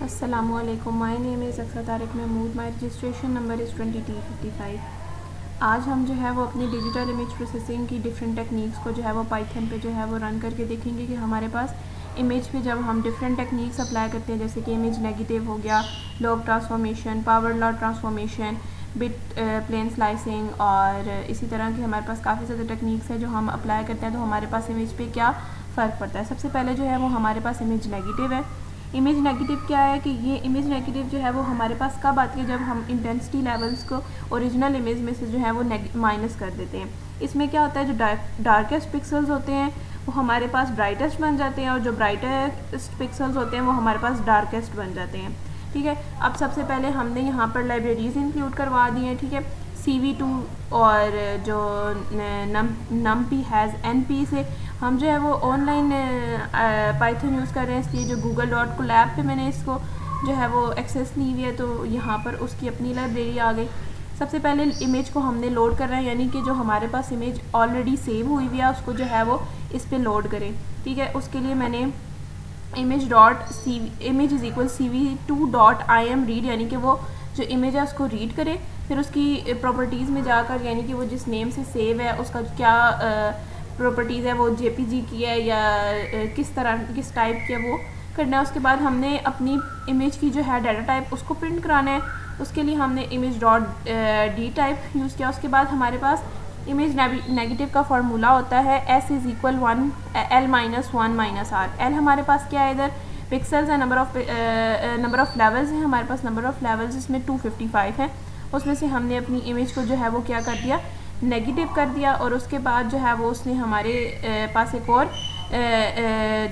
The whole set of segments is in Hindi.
अस्सलामुअलैकुम, माय नेम इज़ अक्सर Tariq Mahmood. My registration number is 20T55। आज हम जो है वो अपनी डिजिटल इमेज प्रोसेसिंग की डिफरेंट टेक्निक्स को जो है वो पाइथन पे जो है वो रन करके देखेंगे कि हमारे पास इमेज पे जब हम डिफरेंट टेक्निक्स अप्लाई करते हैं, जैसे कि इमेज नेगेटिव हो गया, log transformation, power law transformation, bit plane slicing और इसी तरह की हमारे पास काफ़ी ज़्यादा टेक्निक्स है जो हम अप्लाई करते हैं। तो हमारे पास इमेज पे क्या फ़र्क पड़ता है? सबसे पहले जो है वो हमारे पास इमेज नेगेटिव है। इमेज नेगेटिव क्या है कि ये इमेज नेगेटिव जो है वो हमारे पास कब आती है, जब हम इंटेंसिटी लेवल्स को ओरिजिनल इमेज में से जो है वो माइनस कर देते हैं। इसमें क्या होता है, जो डार्केस्ट पिक्सल्स होते हैं वो हमारे पास ब्राइटेस्ट बन जाते हैं और जो ब्राइटेस्ट पिक्सल्स होते हैं वो हमारे पास डार्केस्ट बन जाते हैं। ठीक है, अब सबसे पहले हमने यहाँ पर लाइब्रेरीज इंक्लूड करवा दी हैं। ठीक है, CV2 और जो NumPy हैज़ NP से हम जो है वो ऑनलाइन पाइथन यूज़ कर रहे हैं, इसलिए जो google.colab पे मैंने इसको जो है वो एक्सेस ली हुई है, तो यहाँ पर उसकी अपनी लाइब्रेरी आ गई। सबसे पहले इमेज को हमने लोड कर रहे हैं, यानी कि जो हमारे पास इमेज ऑलरेडी सेव हुई हुई है उसको जो है वो इस पर लोड करें। ठीक है, उसके लिए मैंने image is equal CV2.im read, यानी कि वो जो इमेज है उसको रीड करे, फिर उसकी प्रॉपर्टीज़ में जाकर, यानी कि वो जिस नेम से सेव है उसका क्या प्रॉपर्टीज़ है, वो JPG की है या किस टाइप की है वो करना है। उसके बाद हमने अपनी इमेज की जो है डाटा टाइप उसको प्रिंट कराना है। उसके लिए हमने image.d टाइप यूज़ किया। उसके बाद हमारे पास इमेज नेगेटिव का फार्मूला होता है S is equal L-1 L हमारे पास क्या है, इधर पिक्सल्स है, नंबर ऑफ़ लेवल्स है हमारे पास, नंबर ऑफ़ लेवल्स इसमें 255 है। उसमें से हमने अपनी इमेज को जो है वो क्या कर दिया, नेगेटिव कर दिया। और उसके बाद जो है वो उसने हमारे पास एक और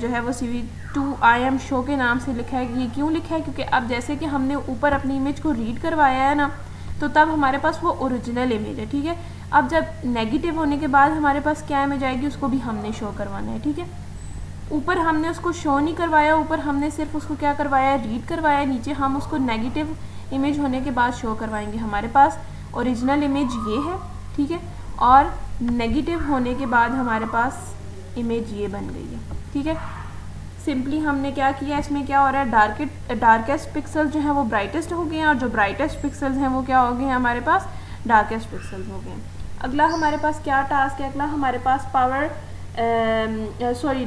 जो है वो CV2IM शो के नाम से लिखा है। ये क्यों लिखा है? क्योंकि अब जैसे कि हमने ऊपर अपनी इमेज को रीड करवाया है ना, तो तब हमारे पास वो ओरिजिनल इमेज है। ठीक है, अब जब नेगेटिव होने के बाद हमारे पास क्या इमेज आएगी उसको भी हमने शो करवाना है। ठीक है, ऊपर हमने उसको शो नहीं करवाया, ऊपर हमने सिर्फ उसको क्या करवाया, रीड करवाया। नीचे हम उसको नेगेटिव इमेज होने के बाद शो करवाएंगे। हमारे पास ओरिजिनल इमेज ये है। ठीक है, और नेगेटिव होने के बाद हमारे पास इमेज ये बन गई है। ठीक है, सिंपली हमने क्या किया, इसमें क्या हो रहा है, डार्केस्ट पिक्सल जो है वो ब्राइटेस्ट हो गए हैं और जो ब्राइटेस्ट पिक्सल्स हैं वो क्या हो गए हैं, हमारे पास डार्केस्ट पिक्सल्स हो गए हैं। अगला हमारे पास क्या टास्क है, अगला हमारे पास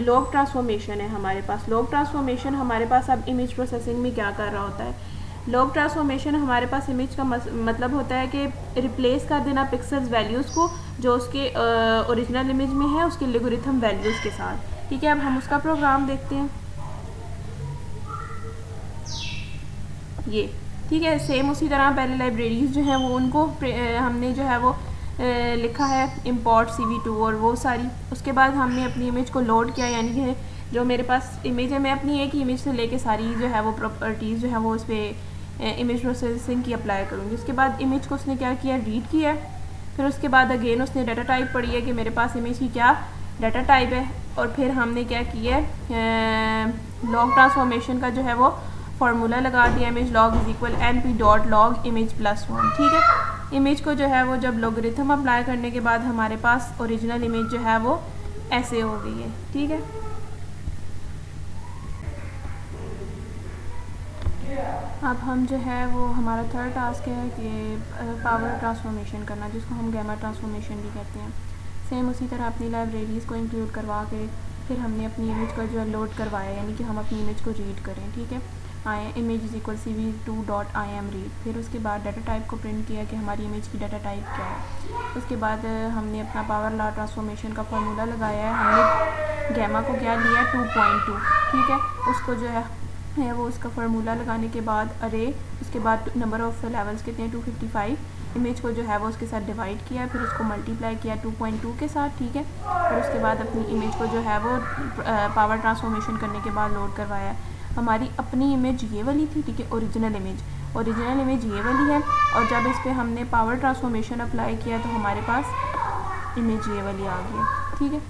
लॉग ट्रांसफॉर्मेशन है। हमारे पास लॉग ट्रांसफॉर्मेशन हमारे पास अब इमेज प्रोसेसिंग में क्या कर रहा होता है, लॉग ट्रांसफॉर्मेशन हमारे पास इमेज का मतलब होता है कि रिप्लेस कर देना पिक्सल्स वैल्यूज़ को जो उसके ओरिजिनल इमेज में है उसके लोगरिथम वैल्यूज़ के साथ। ठीक है, अब हम उसका प्रोग्राम देखते हैं। ये ठीक है, सेम उसी तरह पहले लाइब्रेरीज जो हैं वो उनको हमने जो है वो लिखा है import CV2 और वो सारी। उसके बाद हमने अपनी इमेज को लोड किया, यानी कि जो मेरे पास इमेज है मैं अपनी एक ही इमेज से लेके सारी जो है वो प्रॉपर्टीज़ जो है वो उस पर इमेज प्रोसेसिंग की अप्लाई करूँगी। उसके बाद इमेज को उसने क्या किया, रीड किया। फिर उसके बाद अगेन उसने डाटा टाइप पढ़ी है कि मेरे पास इमेज की क्या डाटा टाइप है, और फिर हमने क्या किया, लॉग ट्रांसफॉर्मेशन का जो है वो फार्मूला लगा दिया, image log is equal NP.log image +1। ठीक है, इमेज को जो है वो जब लोगरिथम अप्लाई करने के बाद हमारे पास ओरिजिनल इमेज जो है वो ऐसे हो गई है। ठीक है, अब हम जो है वो हमारा थर्ड टास्क है कि पावर ट्रांसफॉर्मेशन करना, जिसको हम गैमा ट्रांसफॉर्मेशन भी कहते हैं। सेम उसी तरह अपनी लाइब्रेरीज़ को इंक्लूड करवा के फिर हमने अपनी इमेज को जो है लोड करवाया, यानी कि हम अपनी इमेज को रीड करें। ठीक है, image is equal CV2.im read. फिर उसके बाद डाटा टाइप को प्रिंट किया कि हमारी इमेज की डाटा टाइप क्या है। उसके बाद हमने अपना पावर लॉ ट्रांसफॉर्मेशन का फार्मूला लगाया है। हमने गैमा को क्या लिया, 2.2। ठीक है, उसको जो है वो उसका फार्मूला लगाने के बाद अरे उसके बाद नंबर ऑफ़ लेवल्स कितने हैं, 255। इमेज को जो है वो उसके साथ डिवाइड किया, फिर उसको मल्टीप्लाई किया 2.2 के साथ। ठीक है, फिर उसके बाद अपनी इमेज को जो है वो पावर ट्रांसफॉर्मेशन करने के बाद लोड करवाया। हमारी अपनी इमेज ये वाली थी। ठीक है, ओरिजिनल इमेज ये वाली है, और जब इस पर हमने पावर ट्रांसफॉर्मेशन अप्लाई किया तो हमारे पास इमेज ये वाली आ गई। ठीक है।